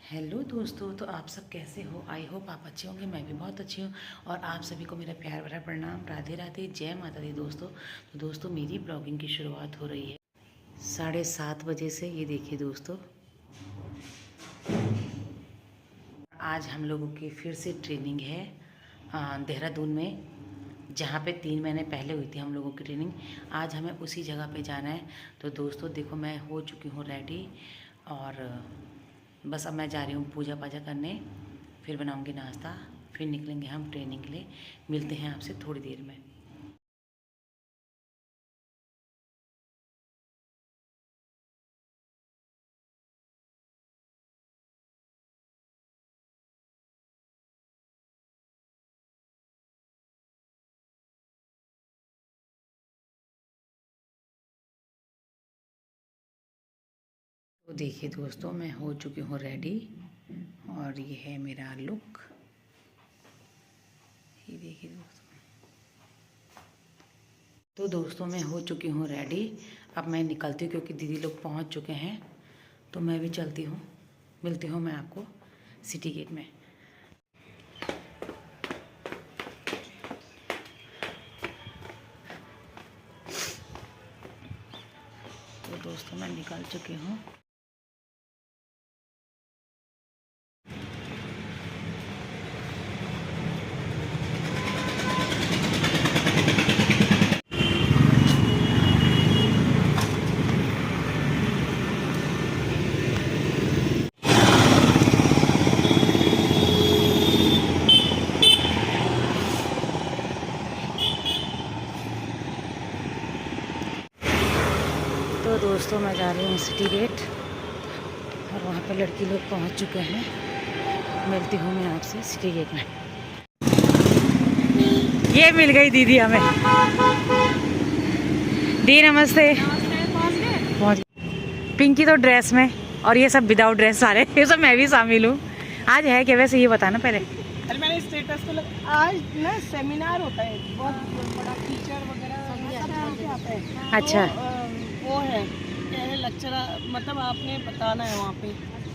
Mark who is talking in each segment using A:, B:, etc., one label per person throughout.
A: Hello दोस्तों, तो आप सब कैसे हो? आई होप आप अच्छे होंगे। मैं भी बहुत अच्छी हूँ और आप सभी को मेरा प्यार भरा प्रणाम। राधे राधे, जय माता दी दोस्तों। तो दोस्तों, मेरी ब्लॉगिंग की शुरुआत हो रही है 7:30 बजे से। ये देखिए दोस्तों, आज हम लोगों की फिर से ट्रेनिंग है देहरादून में, जहाँ पे 3 महीने पहले हुई थी हम लोगों की ट्रेनिंग। आज हमें उसी जगह पे जाना है। तो दोस्तों देखो, मैं हो चुकी हूँ रेडी और बस अब मैं जा रही हूँ पूजा पाजा करने, फिर बनाऊँगी नाश्ता, फिर निकलेंगे हम ट्रेनिंग के लिए। मिलते हैं आपसे थोड़ी देर में। तो देखिए दोस्तों, मैं हो चुकी हूँ रेडी और ये है मेरा लुक। ये देखिए दोस्तों, तो दोस्तों मैं हो चुकी हूँ रेडी। अब मैं निकलती हूँ क्योंकि दीदी लोग पहुँच चुके हैं। तो मैं भी चलती हूँ, मिलती हूँ मैं आपको सिटी गेट में। तो दोस्तों मैं निकल चुकी हूँ। तो दोस्तों मैं जा रही हूँ सिटी गेट और वहाँ पर लड़की लोग पहुँच चुके हैं। मिलती हूँ मैं आपसे सिटी गेट में। ये मिल गई दीदी हमें। दी नमस्ते। पहुँच पिंकी तो ड्रेस में और ये सब विदाउट ड्रेस सारे। ये सब मैं भी शामिल हूँ। आज है क्या वैसे, ये बताना पहले।
B: अरे मैंने स्टेटस तो आज ना सेमिनार होता है, बहुत बड़ा टीचर वगैरह सब आते हैं।
A: अच्छा।
B: तो वो है क्या है, लेक्चरर, मतलब आपने बताना है वहाँ पे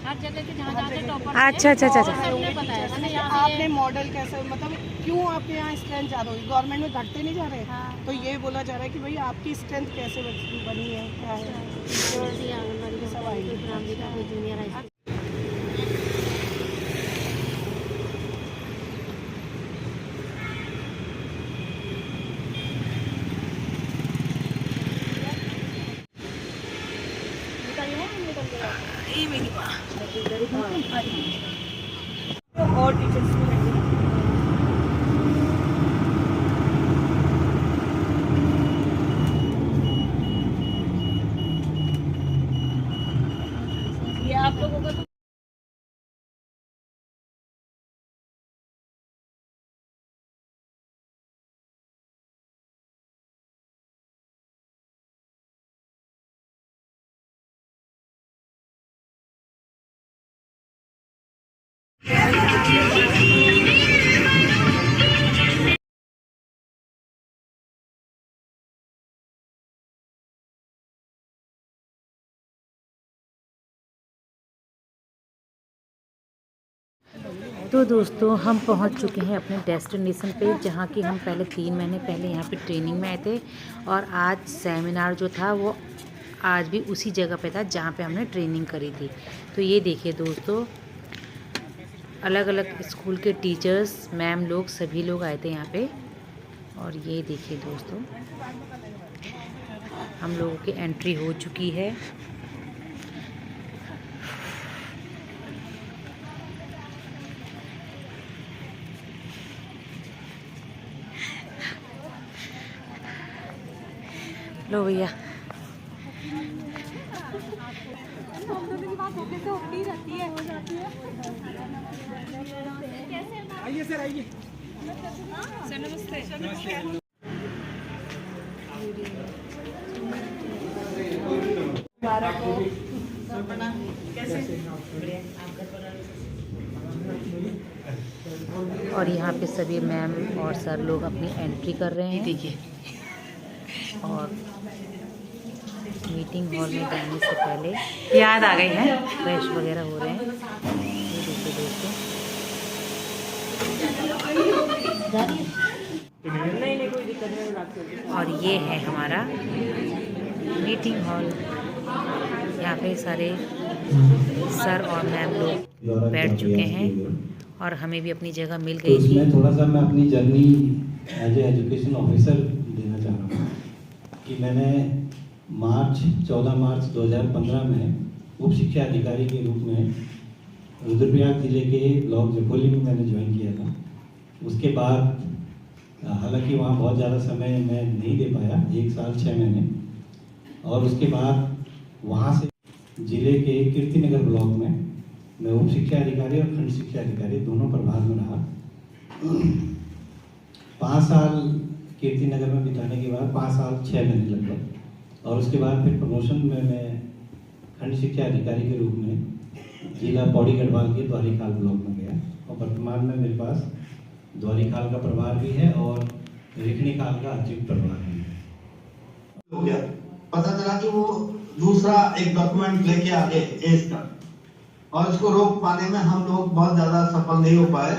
B: हर जगह के जहाँ टॉपर।
A: अच्छा अच्छा अच्छा अच्छा।
B: आपने मॉडल कैसे, मतलब क्यों आपके यहाँ स्ट्रेंथ ज़्यादा होगी, गवर्नमेंट में घटते नहीं जा रहे। हाँ। तो ये बोला जा रहा है कि भाई आपकी स्ट्रेंथ कैसे बनी है, क्या है, सब आएंगे।
A: ये मेरी माँ
B: और टीचर्स भी रहेंगे। ये आप लोगों का
A: तो दोस्तों हम पहुंच चुके हैं अपने डेस्टिनेशन पे, जहां की हम पहले 3 महीने पहले यहां पे ट्रेनिंग में आए थे। और आज सेमिनार जो था वो आज भी उसी जगह पे था जहां पे हमने ट्रेनिंग करी थी। तो ये देखिए दोस्तों, अलग अलग स्कूल के टीचर्स, मैम लोग, सभी लोग आए थे यहाँ पे। और ये देखिए दोस्तों, हम लोगों की एंट्री हो चुकी है। लो भैया।
B: आइए सर, आइए सर, नमस्ते।
A: और यहाँ पे सभी मैम और सर लोग अपनी एंट्री कर रहे हैं। देखिए, और मीटिंग हॉल में जाने से पहले याद आ गई है, फ्रेश वगैरह हो रहे हैं। और ये है हमारा मीटिंग हॉल। यहाँ पे सारे सर और मैम लोग बैठ चुके हैं और हमें भी अपनी जगह मिल
C: तो
A: गई थी।
C: इसमें थोड़ा सा मैं अपनी journey as a education officer देना चाह रहा हूँ कि मैंने 14 मार्च 2015 में उप शिक्षा अधिकारी के रूप में रुद्रप्रयाग जिले के ब्लॉक जखोली में मैंने ज्वाइन किया था। उसके बाद हालांकि वहाँ बहुत ज़्यादा समय मैं नहीं दे पाया, 1 साल 6 महीने, और उसके बाद वहाँ से जिले के कीर्तिनगर ब्लॉक में मैं उप शिक्षा अधिकारी और खंड शिक्षा अधिकारी दोनों प्रभार में रहा। 5 साल कीर्तिनगर में बिताने के बाद 5 साल 6 महीने लगभग, और उसके बाद फिर प्रमोशन में मैं खंड शिक्षा अधिकारी के रूप में जिला पौड़ी गढ़वाल के द्वारीखाल ब्लॉक में गया, और वर्तमान में मेरे पास द्वारीखाल का प्रभार भी है और रिखणीखाल का अतिरिक्त प्रभार है।
D: हो गया, पता चला कि वो दूसरा एक डॉक्यूमेंट लेके आ गए एज का, और इसको रोक पाने में हम लोग बहुत ज्यादा सफल नहीं हो पाए।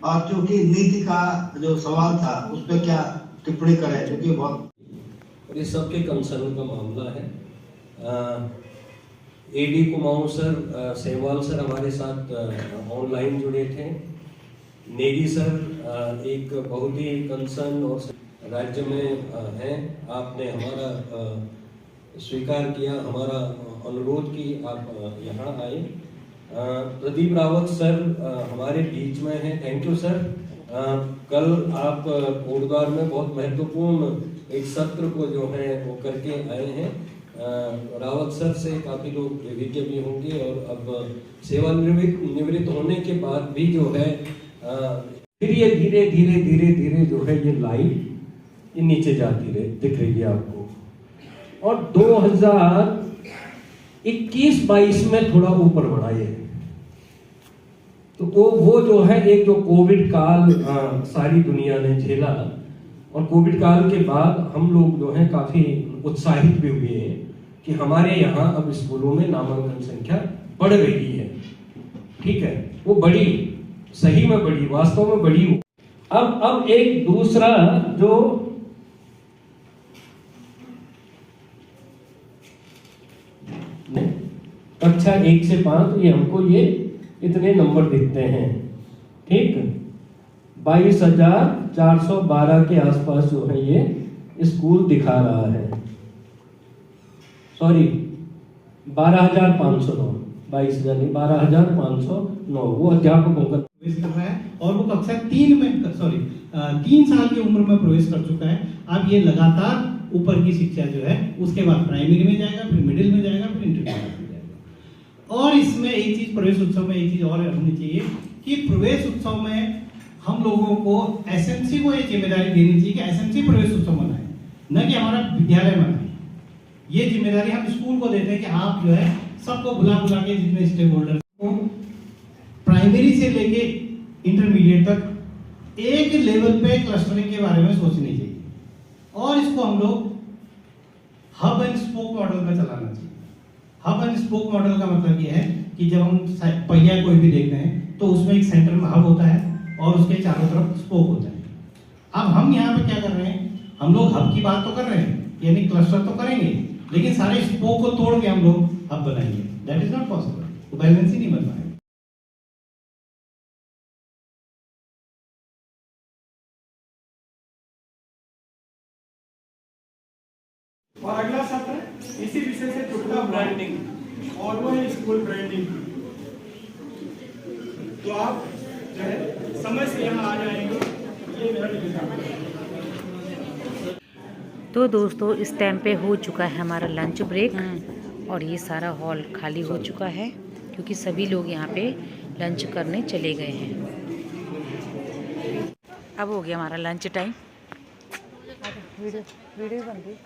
D: और क्योंकि नीति का जो सवाल था उस पर क्या टिप्पणी करें, क्योंकि बहुत
E: ये सबके कंसर्न का मामला है। एडी कुमाऊं सर, सेहवाल सर हमारे साथ ऑनलाइन जुड़े थे। नेगी सर एक बहुत ही कंसर्न और राज्य में हैं। आपने हमारा स्वीकार किया, हमारा अनुरोध की आप यहाँ आए। प्रदीप रावत सर हमारे बीच में हैं, थैंक यू सर। कल आप कोटद्वार में बहुत महत्वपूर्ण एक सत्र को जो है वो करके आए हैं। रावत सर से काफ़ी लोग विज्ञ भी होंगे, और अब सेवानिवृत्त होने के बाद भी जो है फिर ये धीरे धीरे धीरे धीरे जो है ये लाइन ये नीचे जाती दिख रही है आपको। और 2021-22 में थोड़ा ऊपर बढ़ा ये, तो वो जो है एक जो कोविड काल सारी दुनिया ने झेला, और कोविड काल के बाद हम लोग जो है काफी उत्साहित भी हुए हैं कि हमारे यहाँ अब स्कूलों में नामांकन संख्या बढ़ रही है। ठीक है, वो बड़ी, सही में बड़ी, वास्तव में बड़ी। अब एक दूसरा जो कक्षा 1 से 5 ये हमको ये इतने नंबर दिखते हैं। ठीक, 22,412 के आसपास जो है ये स्कूल दिखा रहा है। सॉरी, 12,509, 22,000 नहीं, 12,509 वो अध्यापकों का
C: प्रवेश कर रहा है, और वो कक्षा 3 में 3 साल की उम्र में प्रवेश कर चुका है। अब ये लगातार ऊपर की शिक्षा जो है उसके बाद प्राइमरी में जाएगा, फिर मिडिल में जाएगा, फिर इंटरमीडिएट में जाएगा। और इसमें एक चीज, प्रवेश उत्सव में एक चीज और होनी चाहिए कि प्रवेश उत्सव में हम लोगों को एसएमसी को ये जिम्मेदारी देनी चाहिए कि एसएमसी प्रवेश उत्सव मनाए, न कि हमारा विद्यालय मनाए। ये जिम्मेदारी हम स्कूल को देते हैं कि आप जो है सबको बुला के जितने स्टेक होल्डर को प्राइमरी से लेके इंटरमीडिएट तक एक लेवल पे क्लस्टरिंग के बारे में सोचनी चाहिए, और इसको हम लोग हब एंड स्पोक मॉडल में चलाना चाहिए। हब एंड स्पोक मॉडल का मतलब ये है कि जब हम पहिया कोई भी देखते हैं तो उसमें एक सेंटर में हब होता है और उसके चारों तरफ स्पोक होता है। अब हम यहाँ पे क्या कर रहे हैं, हम लोग हब की बात तो कर रहे हैं, यानी क्लस्टर तो करेंगे, लेकिन सारे स्पोक को तोड़ के हम लोग हब बनाएंगे। दैट इज नॉट पॉसिबल, तो बैलेंस ही नहीं बन पाएगा।
F: और अगला सत्र इसी विषय से जुड़ा ब्रांडिंग, और वो है स्कूल ब्रांडिंग। तो आप जो है समय से यहाँ आ जाएंगे, ये मेरा निवेदन।
A: तो दोस्तों, इस टाइम पे हो चुका है हमारा लंच ब्रेक, और ये सारा हॉल खाली हो चुका है क्योंकि सभी लोग यहाँ पे लंच करने चले गए हैं। अब हो गया हमारा लंच टाइम। वीडियो बन रही।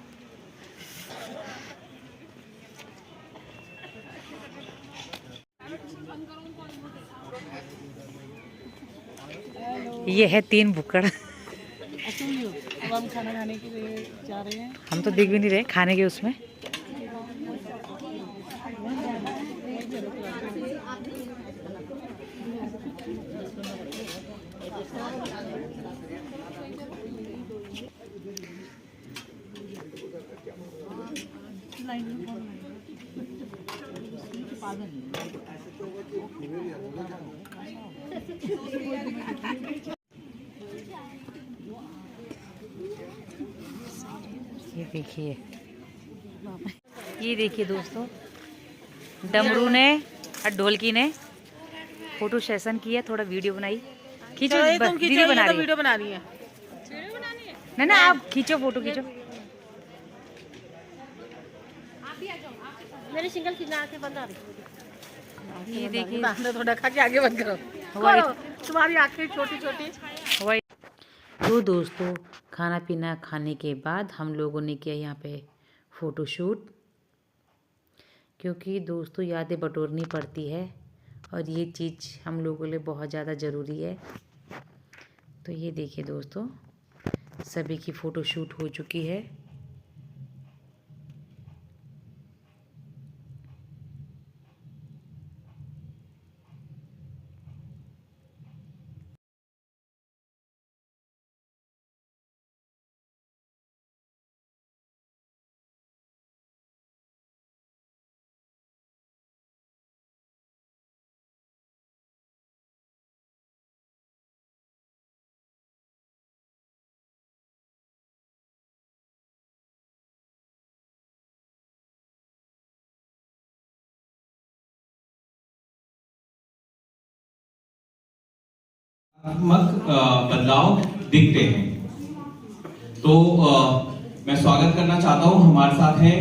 A: ये है 3 बुक्कड़।
B: अब हम खाना खाने के लिए जा रहे हैं।
A: हम तो दिख भी नहीं रहे खाने के उसमें। ये देखिए दोस्तों, डमरू ने और ढोलकी ने फोटो सेशन किया, थोड़ा वीडियो बनाई। खींचो, दीदी बना रही है, वीडियो बना रही है ना ना, आप खींचो, फोटो खींचो।
G: मेरी सिंगल खींचना आके बंद आ रही।
A: ये देखिए,
B: थोड़ा खा के आगे बंद करो, तुम्हारी आंखें छोटी छोटी।
A: तो दोस्तों, खाना पीना खाने के बाद हम लोगों ने किया यहाँ पे फ़ोटोशूट, क्योंकि दोस्तों यादें बटोरनी पड़ती है और ये चीज़ हम लोगों के लिए बहुत ज़्यादा ज़रूरी है। तो ये देखिए दोस्तों, सभी की फ़ोटोशूट हो चुकी है।
H: बदलाव दिखते हैं। तो मैं स्वागत करना चाहता हूं, हमारे साथ हैं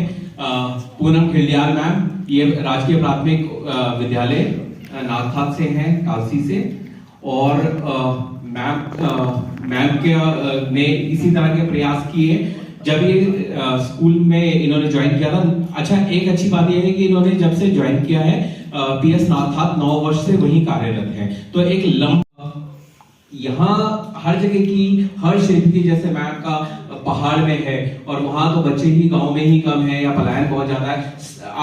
H: पूनम खिल्डियाल मैम, ये राजकीय प्राथमिक विद्यालय नागठाक से हैं, कालसी से। और मैम के ने इसी तरह के प्रयास किए जब ये स्कूल में इन्होंने ज्वाइन किया था। अच्छा, एक अच्छी बात यह है कि इन्होंने जब से ज्वाइन किया है पीएस नागठाक 9 वर्ष से वहीं कार्यरत है। तो एक यहाँ हर जगह की, हर क्षेत्र की, जैसे मैम का पहाड़ में है और वहां तो बच्चे ही गांव में ही कम है या पलायन बहुत ज्यादा है।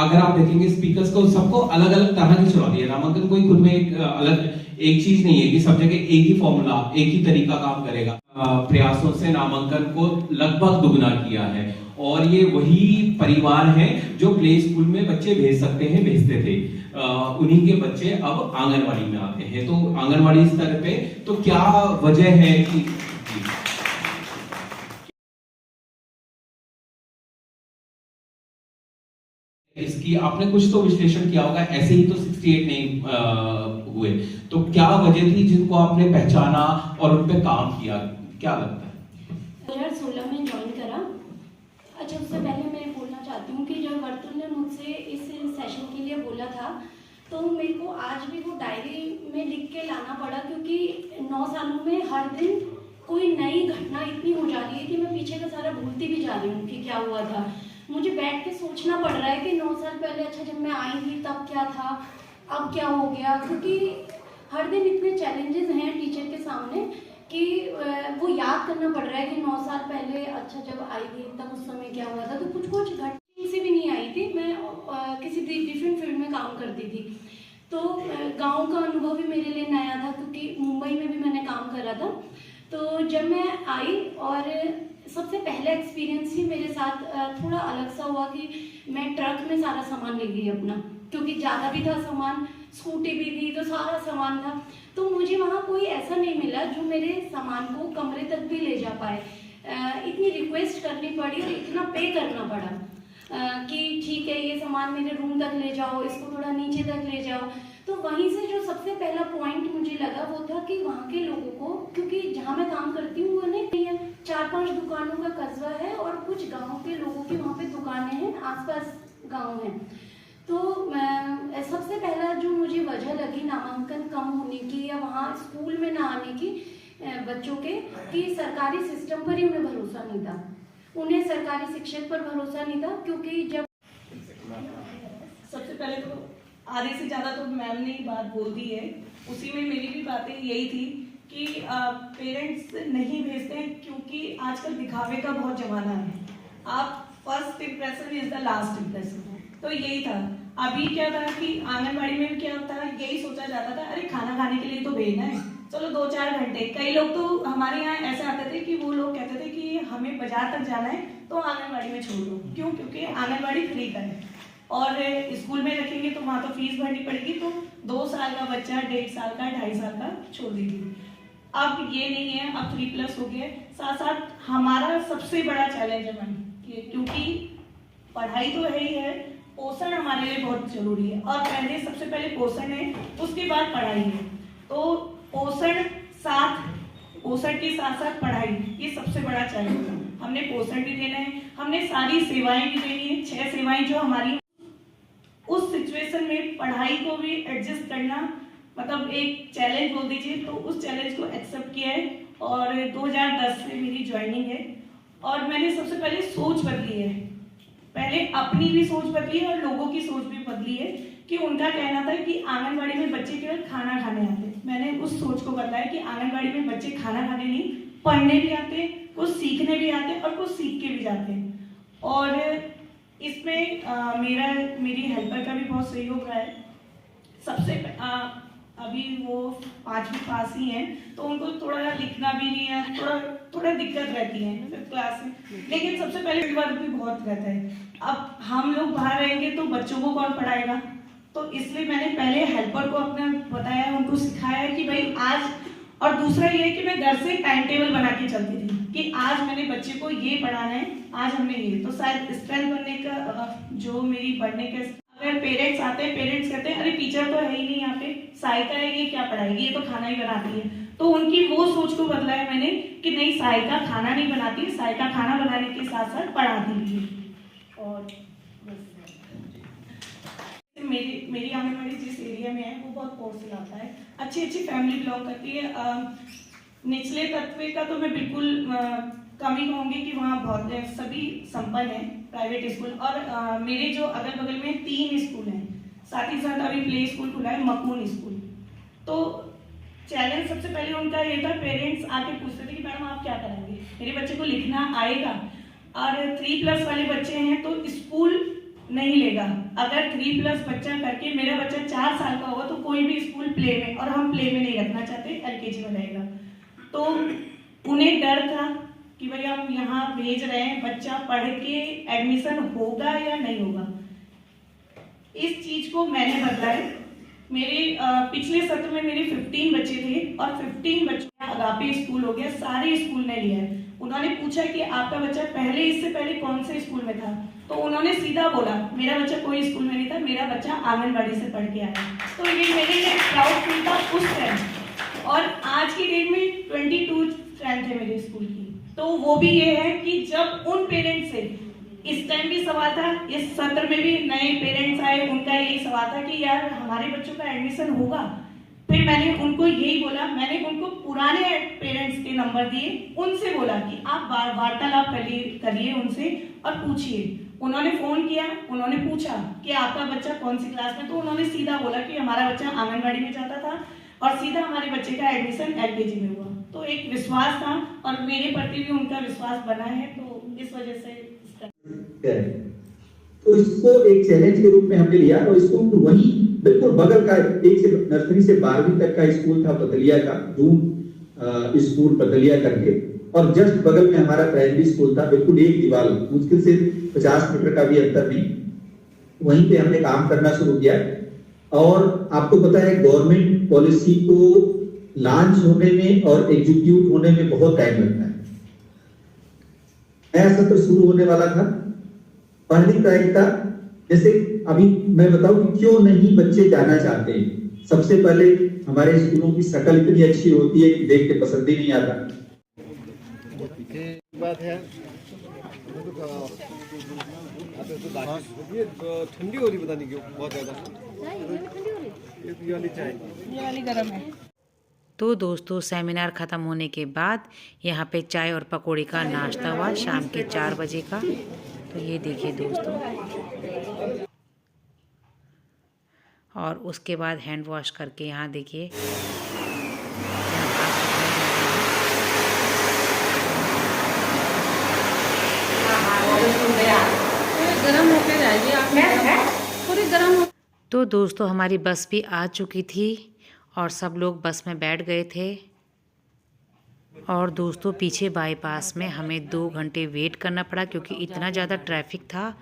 H: अगर आप देखेंगे स्पीकर्स को, सबको अलग अलग तरह की चुनौती है। नामांकन कोई खुद में एक चीज नहीं है कि सब जगह एक ही फॉर्मूला, एक ही तरीका काम करेगा। प्रयासों से नामांकन को लगभग दुगना किया है और ये वही परिवार है जो प्ले स्कूल में बच्चे भेज सकते हैं, भेजते थे। उन्हीं के बच्चे अब आंगनवाड़ी में आते हैं। तो आंगनवाड़ी स्तर पे तो क्या वजह है कि इसकी आपने कुछ तो विश्लेषण किया होगा, ऐसे ही तो 68 नहीं हुए। तो क्या वजह थी जिनको आपने पहचाना और उन पे काम किया, क्या लगता है?
G: 2016 में ज्वाइन करा। अच्छा, उससे पहले मैं बोलना चाहती हूँ कि जब वर्तुल ने मुझसे इस सेशन के लिए बोला था तो मेरे को आज भी वो डायरी में लिख के लाना पड़ा, क्योंकि 9 सालों में हर दिन कोई नई घटना इतनी हो जा रही है कि मैं पीछे का सारा भूलती भी जा रही हूँ कि क्या हुआ था। मुझे बैठ के सोचना पड़ रहा है कि 9 साल पहले, अच्छा जब मैं आई थी तब क्या था, अब क्या हो गया, क्योंकि हर दिन इतने चैलेंजेस हैं टीचर के सामने कि वो याद करना पड़ रहा है कि 9 साल पहले, अच्छा जब आई थी तब उस समय क्या हुआ था। तो कुछ घटना से भी नहीं आई थी, मैं किसी डिफरेंट फील्ड में काम करती थी। तो गांव का अनुभव भी मेरे लिए नया था, क्योंकि मुंबई में भी मैंने काम करा था। तो जब मैं आई और सबसे पहला एक्सपीरियंस ही मेरे साथ थोड़ा अलग सा हुआ कि मैं ट्रक में सारा सामान ले गई अपना, क्योंकि ज़्यादा भी था सामान, स्कूटी भी थी तो सारा सामान था। तो मुझे वहाँ कोई ऐसा नहीं मिला जो मेरे सामान को कमरे तक भी ले जा पाए। इतनी रिक्वेस्ट करनी पड़ी और इतना पे करना पड़ा कि ठीक है ये सामान मेरे रूम तक ले जाओ, इसको थोड़ा नीचे तक ले जाओ। तो वहीं से जो सबसे पहला पॉइंट मुझे लगा वो था कि वहाँ के लोगों को, क्योंकि जहाँ मैं काम करती हूँ वो नहीं है, 4-5 दुकानों का कस्बा है और कुछ गाँव के लोगों की वहाँ पे दुकानें हैं, आसपास गाँव हैं। तो सबसे पहला जो मुझे वजह लगी नामांकन कम होने की या वहाँ स्कूल में ना आने की बच्चों के, कि सरकारी सिस्टम पर ही उन्हें भरोसा नहीं था, उन्हें सरकारी शिक्षक पर भरोसा नहीं था। क्योंकि जब
B: सबसे पहले तो आधे से ज़्यादा तो मैम ने ही बात बोल दी है, उसी में मेरी भी बातें यही थी कि पेरेंट्स नहीं भेजते हैं क्योंकि आजकल दिखावे का बहुत जमाना है। आप first impression is the last impression, तो यही था।
I: अभी क्या था कि आंगनबाड़ी में भी क्या होता है, यही सोचा जाता था अरे खाना खाने के लिए तो भेजना है, चलो 2-4 घंटे। कई लोग तो हमारे यहाँ ऐसे आते थे कि वो लोग कहते थे कि हमें बाजार तक जाना है तो आंगनबाड़ी में छोड़ दो। क्यों? क्योंकि आंगनबाड़ी फ्री का है और स्कूल में रखेंगे तो वहाँ तो फीस भरनी पड़ेगी। तो 2 साल का बच्चा 1.5 साल का 2.5 साल का छोड़ दीजिए। अब ये नहीं है, अब 3+ हो गया। साथ साथ हमारा सबसे बड़ा चैलेंज है मैम, क्योंकि पढ़ाई तो है ही है, पोषण हमारे लिए बहुत जरूरी है और पहले सबसे पहले पोषण है, उसके बाद पढ़ाई है। तो पोषण के साथ साथ पढ़ाई, ये सबसे बड़ा चैलेंज है। हमने पोषण भी देना है, हमने सारी सेवाएं भी देनी है, 6 सेवाएं जो हमारी। उस सिचुएशन में पढ़ाई को भी एडजस्ट करना मतलब एक चैलेंज बोल दीजिए, तो उस चैलेंज को एक्सेप्ट किया है और 2010 से मेरी ज्वाइनिंग है। और मैंने सबसे पहले सोच बदली है, पहले अपनी भी सोच बदली है और लोगों की सोच भी बदली है कि उनका कहना था कि आंगनबाड़ी में बच्चे केवल खाना खाने आते। मैंने उस सोच को बदला है कि आंगनबाड़ी में बच्चे खाना खाने नहीं, पढ़ने भी आते, कुछ सीखने भी आते और कुछ सीख के भी जाते हैं। और इसमें मेरी हेल्पर का भी बहुत सहयोग रहा है। अभी वो 5वीं पास ही हैं, तो उनको थोड़ा लिखना भी नहीं है, थोड़ा दिक्कत रहती है 5th क्लास में, लेकिन सबसे पहले फील्ड वर्क भी बहुत रहता है। अब हम लोग बाहर रहेंगे तो बच्चों को कौन पढ़ाएगा, तो इसलिए मैंने पहले हेल्पर को अपना बताया, उनको सिखाया कि भाई आज। और दूसरा ये है कि मैं घर से टाइम टेबल बना के चलती थी कि आज मैंने बच्चे को ये पढ़ाना है, आज हमने ये। तो शायद स्ट्रेंथ बनने का जो मेरी बढ़ने के, अगर पेरेंट्स आते हैं, पेरेंट्स कहते हैं अरे टीचर तो है ही नहीं यहाँ पे, सहायिका है, ये क्या पढ़ाएगी, ये तो खाना ही बनाती है। तो उनकी वो सोच को बदला है मैंने कि नहीं, सहायिका खाना नहीं बनाती, सहायिका खाना बनाने के साथ साथ पढ़ाती भी है। और मेरी आंगनबाड़ी जिस एरिया में है वो बहुत पोर्स इलाका है, अच्छी फैमिली बिलोंग करती है। निचले तत्व का तो मैं बिल्कुल कम ही कहूँगी कि वहाँ बहुत सभी संपन्न है प्राइवेट स्कूल। और मेरे जो अगल बगल में 3 स्कूल हैं, साथ ही साथ अभी प्ले स्कूल खुला है, मकून स्कूल। तो चैलेंज सबसे पहले उनका ये था, पेरेंट्स आके पूछते थे कि मैडम आप क्या कराएंगे, मेरे बच्चे को लिखना आएगा। और 3+ वाले बच्चे हैं तो स्कूल नहीं लेगा। अगर 3+ बच्चा करके मेरा बच्चा 4 साल का होगा तो कोई भी स्कूल प्ले में, और हम प्ले में नहीं रखना चाहते, LKG में रहेगा। तो उन्हें डर था कि भाई हम यहाँ भेज रहे हैं, बच्चा पढ़ के एडमिशन होगा या नहीं होगा। इस चीज को मैंने बदला है। मेरे पिछले सत्र में मेरे 15 बच्चे थे और 15 बच्चों का अगापे स्कूल हो गया, सारे स्कूल ने लिया है। उन्होंने पूछा कि आपका बच्चा इससे पहले कौन से स्कूल में था, तो उन्होंने सीधा बोला मेरा बच्चा कोई स्कूल में नहीं था, मेरा बच्चा आंगनबाड़ी से पढ़ के आया। तो ये मेरे लिए प्राउड फील था उस टाइम। और आज की डेट में 22 स्ट्रेंथ है मेरे स्कूल की। तो वो भी ये है कि जब उन पेरेंट्स से इस टाइम भी सवाल था, इस सत्र में भी नए पेरेंट्स आए, उनका यही सवाल था कि यार हमारे बच्चों का एडमिशन होगा। फिर मैंने उनको यही बोला, मैंने उनको पुराने पेरेंट्स के नंबर दिए, उनसे बोला कि आप वार्तालाप करिए उनसे और पूछिए। उन्होंने फोन किया, उन्होंने पूछा कि आपका बच्चा कौन सी क्लास में, तो उन्होंने सीधा बोला कि हमारा बच्चा आंगनबाड़ी में जाता था और सीधा हमारे बच्चे का एडमिशन LKG में हुआ। तो एक विश्वास था और मेरे प्रति भी उनका विश्वास बना है, तो इस वजह से
J: तो इसको एक चैलेंज के रूप में हमने लिया और इसको वही बिल्कुल बगल का एक से नर्सरी से 12वीं तक का स्कूल था बदलिया का, जून स्कूल बदलिया करके, और जस्ट बगल में हमारा प्राइमरी स्कूल था, बिल्कुल एक दीवार, मुश्किल से 50 मीटर का भी अंतर नहीं। वहीं पे हमने काम करना शुरू किया। और आपको पता है गवर्नमेंट पॉलिसी को लॉन्च होने में और एग्जीक्यूट होने में बहुत टाइम लगता है। नया सत्र शुरू होने वाला था, पहली प्राथमिकता, जैसे अभी मैं बताऊं कि क्यों नहीं बच्चे जाना चाहते हैं। सबसे पहले हमारे स्कूलों की शक्ल इतनी अच्छी होती है कि देख के पसंद ही नहीं आता।
K: बात है ठंडी हो रही, पता नहीं क्यों बहुत ज्यादा।
B: ये वाली गर्म है।
A: तो दोस्तों सेमिनार ख़त्म होने के बाद यहाँ पे चाय और पकौड़ी का नाश्ता हुआ शाम के 4 बजे का। तो ये देखिए दोस्तों, और उसके बाद हैंड वॉश करके यहाँ देखिए
B: गरम होके जाएगी, आप पूरी गरम हो
A: तो दोस्तों हमारी बस भी आ चुकी थी और सब लोग बस में बैठ गए थे। और दोस्तों पीछे बाईपास में हमें 2 घंटे वेट करना पड़ा क्योंकि इतना ज़्यादा ट्रैफिक था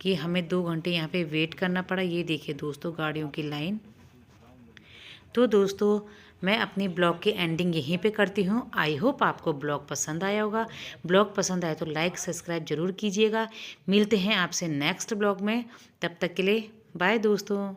A: कि हमें 2 घंटे यहाँ पे वेट करना पड़ा। ये देखिए दोस्तों गाड़ियों की लाइन। तो दोस्तों मैं अपनी ब्लॉग की एंडिंग यहीं पे करती हूँ। आई होप आपको ब्लॉग पसंद आया होगा। ब्लॉग पसंद आया तो लाइक सब्सक्राइब ज़रूर कीजिएगा। मिलते हैं आपसे नेक्स्ट ब्लॉग में, तब तक के लिए बाय दोस्तों।